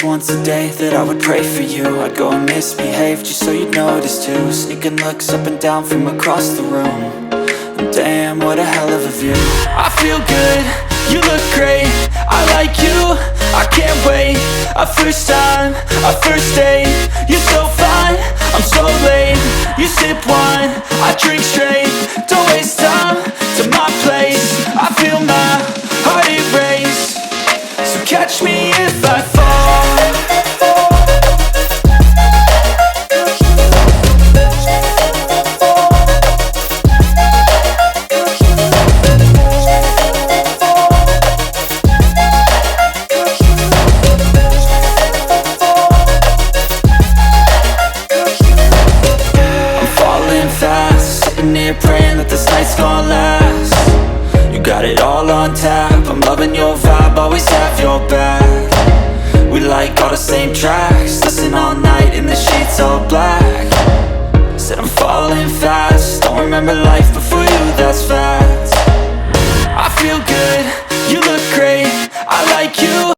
least once a day that I would pray for you. I'd go and misbehave just so you'd notice too. Sneaking looks up and down from across the room. And damn, what a hell of a view. I feel good, you look great, I like you, I can't wait. A first time, a first date. You're so fine, I'm so late. You sip wine, I drink straight. Don't waste time to my place. I feel my heart erase. So catch me if I fall. Praying that this night's gonna last. You got it all on tap, I'm loving your vibe, always have your back. We like all the same tracks, listen all night in the sheets all black. Said I'm falling fast, don't remember life before you, that's fact. I feel good, you look great, I like you.